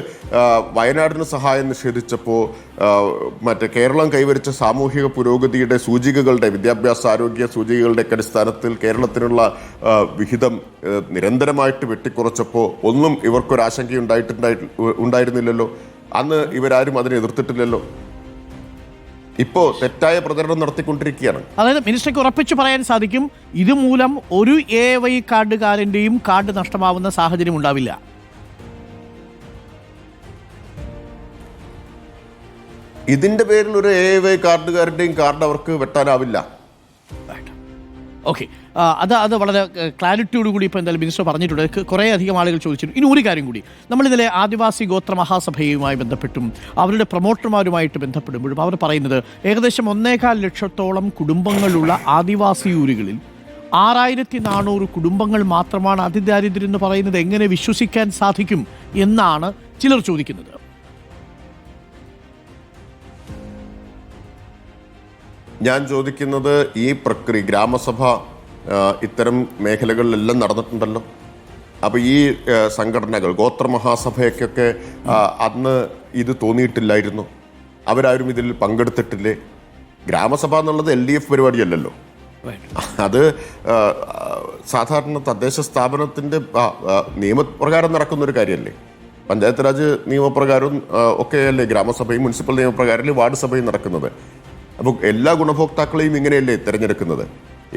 വയനാടിന് സഹായം നിഷേധിച്ചപ്പോൾ മറ്റേ കേരളം കൈവരിച്ച സാമൂഹിക പുരോഗതിയുടെ സൂചികകളുടെ, വിദ്യാഭ്യാസ ആരോഗ്യ സൂചികകളുടെ അടിസ്ഥാനത്തിൽ കേരളത്തിനുള്ള വിഹിതം നിരന്തരമായിട്ട് വെട്ടിക്കുറച്ചപ്പോൾ ഒന്നും ഇവർക്കൊരാശങ്ക ഉണ്ടായിരുന്നില്ലല്ലോ. അന്ന് ഇവരാരും അതിനെ എതിർത്തിട്ടില്ലല്ലോ. ഇപ്പോൾ തെറ്റായ പ്രചരണം നടത്തിക്കൊണ്ടിരിക്കുകയാണ്. അതായത് മിനിസ്റ്റർക്ക് ഉറപ്പിച്ചു പറയാൻ സാധിക്കും, ഇതുമൂലം ഒരു AY കാർഡുകാരൻ്റെയും കാർഡ് നഷ്ടമാവുന്ന സാഹചര്യം ഉണ്ടാവില്ല. ഇതിന്റെ പേരിൽ ഒരു AY കാർഡുകാരുടെയും കാർഡ് അവർക്ക് വെട്ടാനാവില്ല. ഓക്കെ, അത് വളരെ ക്ലാരിറ്റിയോടുകൂടി ഇപ്പോൾ എന്തായാലും മിനിസ്റ്റർ പറഞ്ഞിട്ടുണ്ട്. കുറേ അധികം ആളുകൾ ചോദിച്ചിട്ടുണ്ട്. ഇനി ഒരു കാര്യം കൂടി, നമ്മളിതിലെ ആദിവാസി ഗോത്ര മഹാസഭയുമായി ബന്ധപ്പെട്ടും അവരുടെ പ്രൊമോട്ടർമാരുമായിട്ട് ബന്ധപ്പെടുമ്പോഴും അവർ പറയുന്നത് ഏകദേശം 1.25 ലക്ഷത്തോളം കുടുംബങ്ങളുള്ള ആദിവാസി ഊരുകളിൽ 6400 കുടുംബങ്ങൾ മാത്രമാണ് അതിദാരിദ്ര്യം എന്ന് പറയുന്നത് എങ്ങനെ വിശ്വസിക്കാൻ സാധിക്കും എന്നാണ് ചിലർ ചോദിക്കുന്നത്. ഞാൻ ചോദിക്കുന്നത്, ഈ പ്രക്രിയ ഗ്രാമസഭ ഇത്തരം മേഖലകളിലെല്ലാം നടന്നിട്ടുണ്ടല്ലോ. അപ്പോൾ ഈ സംഘടനകൾ, ഗോത്രമഹാസഭയ്ക്കൊക്കെ അന്ന് ഇത് തോന്നിയിട്ടില്ലായിരുന്നു? അവരാരും ഇതിൽ പങ്കെടുത്തിട്ടില്ലേ? ഗ്രാമസഭ എന്നുള്ളത് LDF പരിപാടിയല്ലല്ലോ. അത് സാധാരണ തദ്ദേശ സ്ഥാപനത്തിൻ്റെ നിയമപ്രകാരം നടക്കുന്നൊരു കാര്യമല്ലേ. പഞ്ചായത്ത് രാജ് നിയമപ്രകാരവും ഒക്കെയല്ലേ ഗ്രാമസഭയും മുനിസിപ്പൽ നിയമപ്രകാരം വാർഡ് സഭയും നടക്കുന്നത്. അപ്പോൾ എല്ലാ ഗുണഭോക്താക്കളെയും ഇങ്ങനെയല്ലേ തിരഞ്ഞെടുക്കുന്നത്?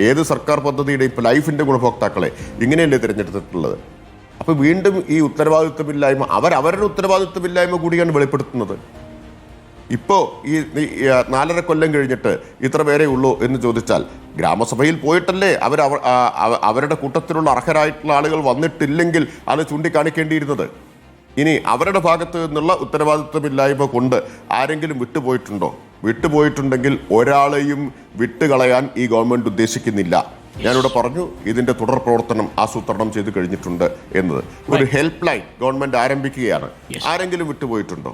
ഏത് സർക്കാർ പദ്ധതിയുടെ, ഇപ്പോൾ ലൈഫിൻ്റെ ഗുണഭോക്താക്കളെ ഇങ്ങനെയല്ലേ തിരഞ്ഞെടുത്തിട്ടുള്ളത്? അപ്പോൾ വീണ്ടും ഈ ഉത്തരവാദിത്വമില്ലായ്മ, അവരുടെ ഉത്തരവാദിത്വമില്ലായ്മ കൂടിയാണ് വെളിപ്പെടുത്തുന്നത്. ഇപ്പോൾ ഈ 4.5 കൊല്ലം കഴിഞ്ഞിട്ട് ഇത്ര പേരേ ഉള്ളൂ എന്ന് ചോദിച്ചാൽ, ഗ്രാമസഭയിൽ പോയിട്ടല്ലേ അവരുടെ കൂട്ടത്തിലുള്ള അർഹരായിട്ടുള്ള ആളുകൾ വന്നിട്ടില്ലെങ്കിൽ അത് ചൂണ്ടിക്കാണിക്കേണ്ടിയിരുന്നത്. ഇനി അവരുടെ ഭാഗത്ത് നിന്നുള്ള ഉത്തരവാദിത്വമില്ലായ്മ കൊണ്ട് ആരെങ്കിലും വിട്ടുപോയിട്ടുണ്ടെങ്കിൽ ഒരാളെയും വിട്ടുകളയാൻ ഈ ഗവൺമെന്റ് ഉദ്ദേശിക്കുന്നില്ല. ഞാനിവിടെ പറഞ്ഞു, ഇതിന്റെ തുടർ പ്രവർത്തനം ആസൂത്രണം ചെയ്ത് കഴിഞ്ഞിട്ടുണ്ട് എന്നത്. ഒരു ഹെൽപ്പ് ലൈൻ ഗവൺമെന്റ് ആരംഭിക്കുകയാണ്. ആരെങ്കിലും വിട്ടുപോയിട്ടുണ്ടോ?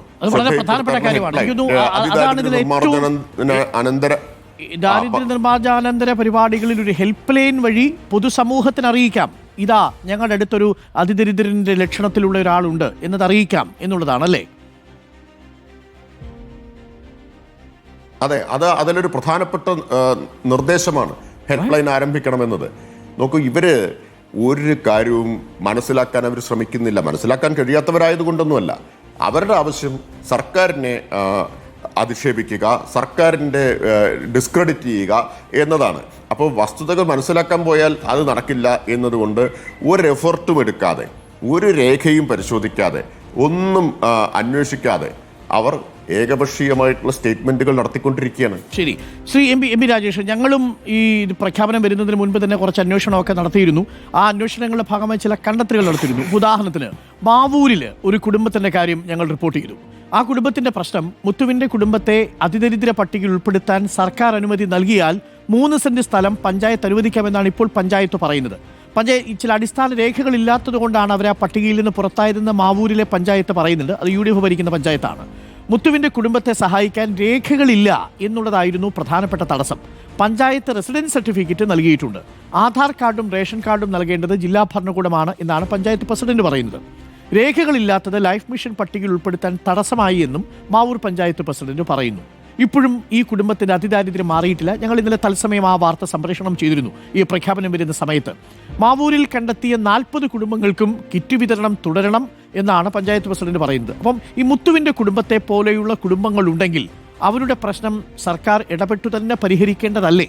ദാരിദ്ര്യ നിർമ്മാർജ്ജനാനന്തര പരിപാടികളിൽ ഒരു ഹെൽപ്പ് ലൈൻ വഴി പൊതുസമൂഹത്തിന് അറിയിക്കാം, ഇതാ ഞങ്ങളുടെ അടുത്തൊരു അതിദരിദ്രന്റെ ലക്ഷണത്തിലുള്ള ഒരാളുണ്ട് എന്നത് അറിയിക്കാം എന്നുള്ളതാണല്ലേ? അതെ, അതിലൊരു പ്രധാനപ്പെട്ട നിർദ്ദേശമാണ് ഹെൽപ്പ് ലൈൻ ആരംഭിക്കണമെന്നത്. നോക്കൂ, ഇവര് ഒരു കാര്യവും മനസ്സിലാക്കാൻ അവർ ശ്രമിക്കുന്നില്ല. മനസ്സിലാക്കാൻ കഴിയാത്തവരായതുകൊണ്ടൊന്നുമല്ല. അവരുടെ ആവശ്യം സർക്കാരിനെ അധിക്ഷേപിക്കുക, സർക്കാരിൻ്റെ ഡിസ്ക്രെഡിറ്റ് ചെയ്യുക എന്നതാണ്. അപ്പോൾ വസ്തുതകൾ മനസ്സിലാക്കാൻ പോയാൽ അത് നടക്കില്ല എന്നതുകൊണ്ട് ഒരു എഫർട്ടും എടുക്കാതെ, ഒരു രേഖയും പരിശോധിക്കാതെ, ഒന്നും അന്വേഷിക്കാതെ അവർ ഏകപക്ഷീയമായിട്ടുള്ള സ്റ്റേറ്റ്മെന്റുകൾ നടത്തിക്കൊണ്ടിരിക്കുകയാണ്. ശരി, ശ്രീ എം പി രാജേഷ്, ഞങ്ങളും ഈ പ്രഖ്യാപനം വരുന്നതിന് മുൻപ് തന്നെ കുറച്ച് അന്വേഷണമൊക്കെ നടത്തിയിരുന്നു. ആ അന്വേഷണങ്ങളുടെ ഭാഗമായി ചില കണ്ടെത്തലുകൾ നടത്തിയിരുന്നു. ഉദാഹരണത്തിന് മാവൂരിൽ ഒരു കുടുംബത്തിൻ്റെ കാര്യം ഞങ്ങൾ റിപ്പോർട്ട് ചെയ്തു. ആ കുടുംബത്തിൻ്റെ പ്രശ്നം, മുത്തുവിൻ്റെ കുടുംബത്തെ അതിദരിദ്ര പട്ടികയിൽ ഉൾപ്പെടുത്താൻ സർക്കാർ അനുമതി നൽകിയാൽ 3 സെന്റ് സ്ഥലം പഞ്ചായത്ത് അനുവദിക്കാമെന്നാണ് ഇപ്പോൾ പഞ്ചായത്ത് പറയുന്നത്. ചില അടിസ്ഥാന രേഖകളില്ലാത്തത് കൊണ്ടാണ് അവർ ആ പട്ടികയിൽ നിന്ന് പുറത്തായതെന്ന് മാവൂരിലെ പഞ്ചായത്ത് പറയുന്നുണ്ട്. അത് UDF ഭരിക്കുന്ന പഞ്ചായത്താണ്. മുത്തുവിൻ്റെ കുടുംബത്തെ സഹായിക്കാൻ രേഖകളില്ല എന്നുള്ളതായിരുന്നു പ്രധാനപ്പെട്ട തടസ്സം. പഞ്ചായത്ത് റെസിഡൻസ് സർട്ടിഫിക്കറ്റ് നൽകിയിട്ടുണ്ട്. ആധാർ കാർഡും റേഷൻ കാർഡും നൽകേണ്ടത് ജില്ലാ ഭരണകൂടമാണ് എന്നാണ് പഞ്ചായത്ത് പ്രസിഡന്റ് പറയുന്നത്. രേഖകളില്ലാത്തത് ലൈഫ് മിഷൻ പട്ടികയിൽ ഉൾപ്പെടുത്താൻ തടസ്സമായി എന്നും മാവൂർ പഞ്ചായത്ത് പ്രസിഡന്റ് പറയുന്നു. ഇപ്പോഴും ഈ കുടുംബത്തിൻ്റെ അതിദാരിദ്ര്യം മാറിയിട്ടില്ല. ഞങ്ങൾ ഇന്നലെ തത്സമയം ആ വാർത്ത സംപ്രേഷണം ചെയ്തിരുന്നു. ഈ പ്രഖ്യാപനം വരുന്ന സമയത്ത് മാവൂരിൽ കണ്ടെത്തിയ 40 കുടുംബങ്ങൾക്കും കിറ്റ് വിതരണം തുടരണം എന്നാണ് പഞ്ചായത്ത് പ്രസിഡന്റ് പറയുന്നത്. അപ്പം ഈ മുത്തുവിൻ്റെ കുടുംബത്തെ പോലെയുള്ള കുടുംബങ്ങളുണ്ടെങ്കിൽ അവരുടെ പ്രശ്നം സർക്കാർ ഇടപെട്ടു തന്നെ പരിഹരിക്കേണ്ടതല്ലേ?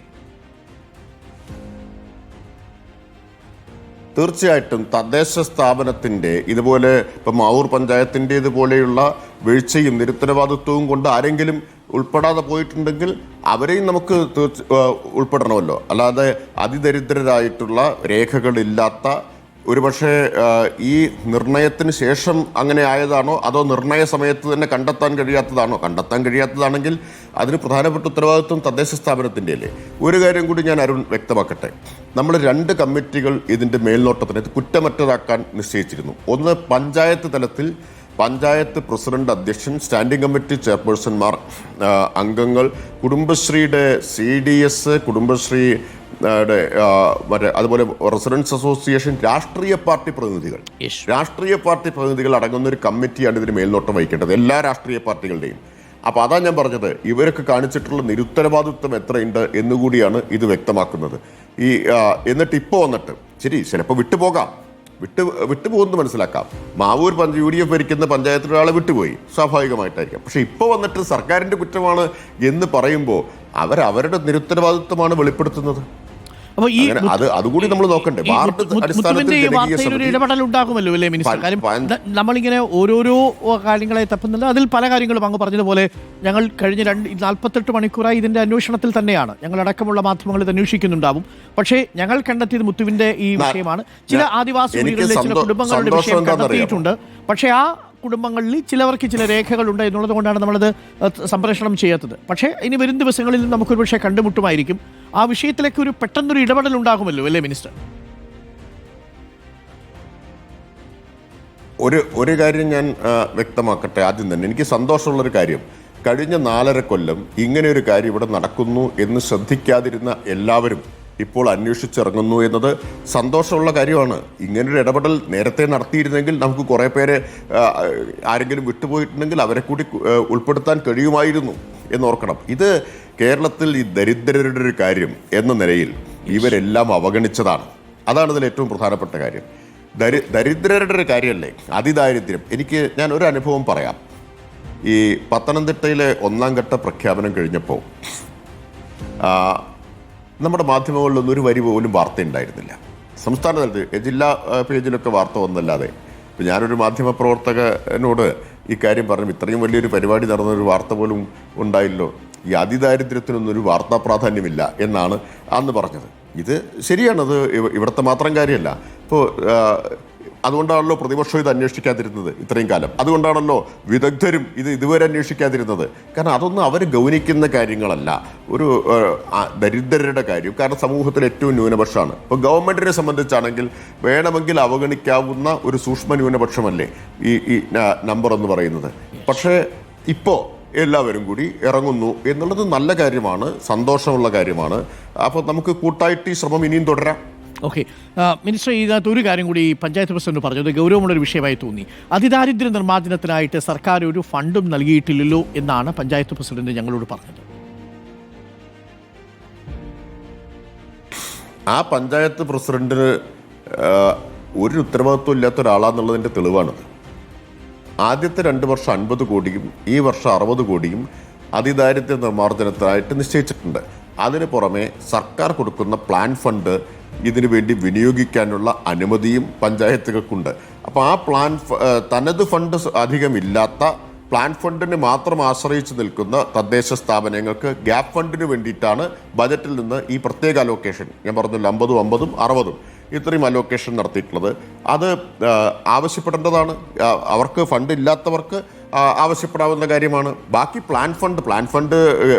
തീർച്ചയായിട്ടും തദ്ദേശ സ്ഥാപനത്തിൻ്റെ ഇതുപോലെ ഇപ്പം മാവൂർ പഞ്ചായത്തിൻ്റെ ഇതുപോലെയുള്ള വീഴ്ചയും നിരുത്തരവാദിത്വവും കൊണ്ട് ആരെങ്കിലും ഉൾപ്പെടാതെ പോയിട്ടുണ്ടെങ്കിൽ അവരെയും നമുക്ക് ഉൾപ്പെടണമല്ലോ. അല്ലാതെ അതിദരിദ്രരായിട്ടുള്ള രേഖകളില്ലാത്ത ഒരുപക്ഷെ ഈ നിർണയത്തിന് ശേഷം അങ്ങനെ ആയതാണോ അതോ നിർണയ സമയത്ത് തന്നെ കണ്ടെത്താൻ കഴിയാത്തതാണോ? കണ്ടെത്താൻ കഴിയാത്തതാണെങ്കിൽ അതിന് പ്രധാനപ്പെട്ട ഉത്തരവാദിത്വം തദ്ദേശ സ്ഥാപനത്തിൻ്റെ അല്ലേ. ഒരു കാര്യം കൂടി ഞാൻ അരുൺ വ്യക്തമാക്കട്ടെ. നമ്മൾ 2 കമ്മിറ്റികൾ ഇതിൻ്റെ മേൽനോട്ടത്തിന് കുറ്റമറ്റതാക്കാൻ നിശ്ചയിച്ചിരുന്നു. ഒന്ന്, പഞ്ചായത്ത് തലത്തിൽ പഞ്ചായത്ത് പ്രസിഡന്റ്, അധ്യക്ഷൻ, സ്റ്റാൻഡിംഗ് കമ്മിറ്റി ചെയർപേഴ്സൺമാർ, അംഗങ്ങൾ, കുടുംബശ്രീയുടെ CDS, കുടുംബശ്രീ മറ്റേ അതുപോലെ റെസിഡൻസ് അസോസിയേഷൻ, രാഷ്ട്രീയ പാർട്ടി പ്രതിനിധികൾ അടങ്ങുന്ന ഒരു കമ്മിറ്റിയാണ് ഇതിന് മേൽനോട്ടം വഹിക്കേണ്ടത്, എല്ലാ രാഷ്ട്രീയ പാർട്ടികളുടെയും. അപ്പോൾ അതാ ഞാൻ പറഞ്ഞത്, ഇവരൊക്കെ കാണിച്ചിട്ടുള്ള നിരുത്തരവാദിത്വം എത്രയുണ്ട് എന്നുകൂടിയാണ് ഇത് വ്യക്തമാക്കുന്നത്. എന്നിട്ട് ഇപ്പോൾ വന്നിട്ട് ശരി, ചിലപ്പോൾ വിട്ടുപോകുന്നത് മനസ്സിലാക്കാം. മാവൂർ UDF ഭരിക്കുന്ന പഞ്ചായത്തിൽ ഒരാളെ വിട്ടുപോയി, സ്വാഭാവികമായിട്ടായിരിക്കാം. പക്ഷെ ഇപ്പോൾ വന്നിട്ട് സർക്കാരിൻ്റെ കുറ്റമാണ് എന്ന് പറയുമ്പോൾ അവരുടെ നിരുത്തരവാദിത്വമാണ് വെളിപ്പെടുത്തുന്നത്. അതുകൂടി നമ്മൾ നോക്കണ്ടേ. ഇടപെടൽ ഉണ്ടാകുമല്ലോ അല്ലേ മിനിസ്റ്റർ? കാര്യം നമ്മളിങ്ങനെ ഓരോരോ കാര്യങ്ങളെ തപ്പുന്നുണ്ട്. അതിൽ പല കാര്യങ്ങളും അങ്ങ് പറഞ്ഞതുപോലെ ഞങ്ങൾ കഴിഞ്ഞ 48 മണിക്കൂറായി ഇതിന്റെ അന്വേഷണത്തിൽ തന്നെയാണ്. ഞങ്ങളടക്കമുള്ള മാധ്യമങ്ങൾ ഇത് അന്വേഷിക്കുന്നുണ്ടാവും. പക്ഷേ ഞങ്ങൾ കണ്ടെത്തിയത് മുത്തുവിന്റെ ഈ വിഷയമാണ്. ചില ആദിവാസി ഊരുകളിലെ ചില കുടുംബങ്ങളുടെ വിഷയം കണ്ടെത്തിയിട്ടുണ്ട്. പക്ഷേ ആ കുടുംബങ്ങളിൽ ചിലവർക്ക് ചില രേഖകളുണ്ട് എന്നുള്ളത് കൊണ്ടാണ് നമ്മളത് സംപ്രേഷണം ചെയ്യാത്തത്. പക്ഷേ ഇനി വരും ദിവസങ്ങളിൽ നമുക്കൊരു പക്ഷേ കണ്ടുമുട്ടുമായിരിക്കും. ആ വിഷയത്തിലേക്ക് ഒരു പെട്ടെന്നൊരു ഇടപെടൽ ഉണ്ടാകുമല്ലോ അല്ലേ മിനിസ്റ്റർ? ഒരു കാര്യം ഞാൻ വ്യക്തമാക്കട്ടെ. ആദ്യം തന്നെ എനിക്ക് സന്തോഷമുള്ളൊരു കാര്യം, കഴിഞ്ഞ 4.5 കൊല്ലം ഇങ്ങനെ ഒരു കാര്യം ഇവിടെ നടക്കുന്നു എന്ന് ശ്രദ്ധിക്കാതിരുന്ന എല്ലാവരും ഇപ്പോൾ അന്വേഷിച്ചിറങ്ങുന്നു എന്നത് സന്തോഷമുള്ള കാര്യമാണ്. ഇങ്ങനൊരു ഇടപെടൽ നേരത്തെ നടത്തിയിരുന്നെങ്കിൽ നമുക്ക് കുറേ പേരെ ആരെങ്കിലും വിട്ടുപോയിട്ടുണ്ടെങ്കിൽ അവരെ കൂടി ഉൾപ്പെടുത്താൻ കഴിയുമായിരുന്നു എന്നോർക്കണം. ഇത് കേരളത്തിൽ ഈ ദരിദ്രരുടെ ഒരു കാര്യം എന്ന നിലയിൽ ഇവരെല്ലാം അവഗണിച്ചതാണ്. അതാണ് ഇതിൽ ഏറ്റവും പ്രധാനപ്പെട്ട കാര്യം. ദരിദ്രരുടെ ഒരു കാര്യമല്ലേ അതിദാരിദ്ര്യം. ഞാൻ ഒരു അനുഭവം പറയാം. ഈ പത്തനംതിട്ടയിലെ 1ാം ഘട്ട പ്രഖ്യാപനം കഴിഞ്ഞപ്പോൾ നമ്മുടെ മാധ്യമങ്ങളിലൊന്നും ഒരു വരി പോലും വാർത്ത ഉണ്ടായിരുന്നില്ല. സംസ്ഥാന തലത്തിൽ ജില്ലാ പേജിലൊക്കെ വാർത്ത വന്നല്ലാതെ. ഇപ്പം ഞാനൊരു മാധ്യമപ്രവർത്തകനോട് ഈ കാര്യം പറഞ്ഞു, ഇത്രയും വലിയൊരു പരിപാടി നടന്നൊരു വാർത്ത പോലും ഉണ്ടായില്ലോ, ഈ അതിദാരിദ്ര്യത്തിനൊന്നും ഒരു വാർത്താ പ്രാധാന്യമില്ല എന്നാണ് അന്ന് പറഞ്ഞത്. ഇത് ശരിയാണത്, ഇവിടുത്തെ മാത്രം കാര്യമല്ല. ഇപ്പോൾ അതുകൊണ്ടാണല്ലോ പ്രതിപക്ഷം ഇത് അന്വേഷിക്കാതിരുന്നത് ഇത്രയും കാലം. അതുകൊണ്ടാണല്ലോ വിദഗ്ധരും ഇതുവരെ അന്വേഷിക്കാതിരുന്നത്. കാരണം അതൊന്നും അവർ ഗൗനിക്കുന്ന കാര്യങ്ങളല്ല, ഒരു ദരിദ്രരുടെ കാര്യം. കാരണം സമൂഹത്തിൽ ഏറ്റവും ന്യൂനപക്ഷമാണ്. ഇപ്പോൾ ഗവൺമെൻറ്റിനെ സംബന്ധിച്ചാണെങ്കിൽ വേണമെങ്കിൽ അവഗണിക്കാവുന്ന ഒരു സൂക്ഷ്മ ന്യൂനപക്ഷമല്ലേ ഈ നമ്പർ എന്ന് പറയുന്നത്. പക്ഷേ ഇപ്പോൾ എല്ലാവരും കൂടി ഇറങ്ങുന്നു എന്നുള്ളത് നല്ല കാര്യമാണ്, സന്തോഷമുള്ള കാര്യമാണ്. അപ്പോൾ നമുക്ക് കൂട്ടായിട്ട് ഈ ശ്രമം ഇനിയും തുടരാം. ഓക്കെ മിനിസ്റ്റർ, ഇതിനകത്ത് ഒരു കാര്യം കൂടി പഞ്ചായത്ത് പ്രസിഡന്റ് പറഞ്ഞത് ഗൗരവമുള്ളൊരു വിഷയമായി തോന്നി. അതിദാരിദ്ര്യ നിർമ്മാർജ്ജനത്തിനായിട്ട് സർക്കാർ ഒരു ഫണ്ടും നൽകിയിട്ടില്ലല്ലോ എന്നാണ് പഞ്ചായത്ത് പ്രസിഡന്റ് ഞങ്ങളോട് പറഞ്ഞത്. ആ പഞ്ചായത്ത് പ്രസിഡന്റിന് ഒരു ഉത്തരവാദിത്വം ഇല്ലാത്ത ഒരാളാന്നുള്ളതിൻ്റെ തെളിവാണത്. ആദ്യത്തെ 2 വർഷം 50 കോടിയും ഈ വർഷം 60 കോടിയും അതിദാരിദ്ര്യ നിർമ്മാർജ്ജനത്തിനായിട്ട് നിശ്ചയിച്ചിട്ടുണ്ട്. അതിന് പുറമെ സർക്കാർ കൊടുക്കുന്ന പ്ലാൻ ഫണ്ട് ഇതിനു വേണ്ടി വിനിയോഗിക്കാനുള്ള അനുമതിയും പഞ്ചായത്തുകൾക്കുണ്ട്. അപ്പോൾ ആ തനത് ഫണ്ട് അധികമില്ലാത്ത പ്ലാൻ ഫണ്ടിന് മാത്രം ആശ്രയിച്ച് നിൽക്കുന്ന തദ്ദേശ സ്ഥാപനങ്ങൾക്ക് ഗ്യാപ് ഫണ്ടിന് വേണ്ടിയിട്ടാണ് ബജറ്റിൽ നിന്ന് ഈ പ്രത്യേക അലോക്കേഷൻ, ഞാൻ പറഞ്ഞല്ലോ 50, 50, 60 ഇത്രയും അലോക്കേഷൻ നടത്തിയിട്ടുള്ളത്. അത് ആവശ്യപ്പെടേണ്ടതാണ്. അവർക്ക് ഫണ്ട് ഇല്ലാത്തവർക്ക് ആവശ്യപ്പെടാവുന്ന കാര്യമാണ്. ബാക്കി പ്ലാൻ ഫണ്ട്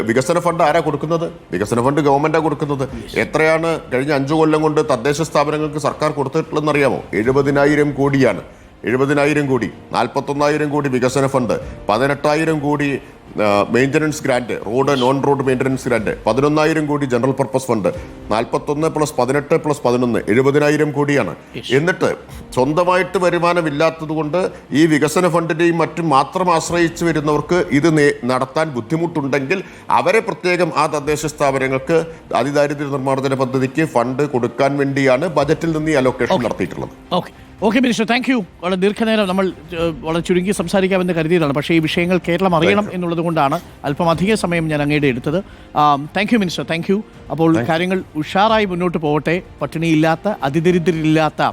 വികസന ഫണ്ട് ആരാ കൊടുക്കുന്നത്? വികസന ഫണ്ട് ഗവൺമെൻറ്റാണ് കൊടുക്കുന്നത്. എത്രയാണ് കഴിഞ്ഞ 5 കൊല്ലം കൊണ്ട് തദ്ദേശ സ്ഥാപനങ്ങൾക്ക് സർക്കാർ കൊടുത്തിട്ടുള്ളതെന്ന് അറിയാമോ? 70,000 കോടിയാണ്. 70,000 കോടി, 41,000 കോടി വികസന ഫണ്ട്, 18,000 കോടി maintenance grant, road non road maintenance grant, 11,000 കോടി ജനറൽ പർപ്പസ് ഫണ്ട്, 41 + 18 + 11 70,000 കോടിയാണ്. എന്നിട്ട് സ്വന്തമായിട്ട് വരുമാനമില്ലാത്തത് കൊണ്ട് ഈ വികസന ഫണ്ടിൻ്റെയും മറ്റും മാത്രം ആശ്രയിച്ച് വരുന്നവർക്ക് ഇത് നടത്താൻ ബുദ്ധിമുട്ടുണ്ടെങ്കിൽ അവരെ പ്രത്യേകം ആ തദ്ദേശ സ്ഥാപനങ്ങൾക്ക് അതിദാരിദ്ര്യ നിർമ്മാർജ്ജന പദ്ധതിക്ക് ഫണ്ട് കൊടുക്കാൻ വേണ്ടിയാണ് ബജറ്റിൽ നിന്ന് ഈ അലോക്കേഷൻ നടത്തിയിട്ടുള്ളത്. Okay minister, thank you. വളരെ ദീർഘനേരം നമ്മൾ വളരെ ചുരുങ്ങി സംസാരിക്കാമെന്ന് കരുതിയതാണ്. പക്ഷേ ഈ വിഷയങ്ങൾ കേരളം അറിയണം എന്നുള്ളത് കൊണ്ടാണ് അല്പം അധിക സമയം ഞാൻ അങ്ങയുടെ എടുത്തത്. Thank you minister, thank you. അപ്പോൾ കാര്യങ്ങൾ ഉഷാറായി മുന്നോട്ട് പോകട്ടെ. പട്ടിണിയില്ലാത്ത, അതിദരിദ്രരില്ലാത്ത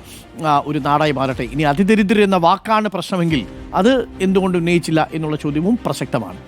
ഒരു നാടായി മാറട്ടെ. ഇനി അതിദരിദ്രർ എന്ന വാക്കാണ് പ്രശ്നമെങ്കിൽ അത് എന്തുകൊണ്ട് ഉന്നയിച്ചില്ല എന്നുള്ള ചോദ്യവും പ്രസക്തമാണ്.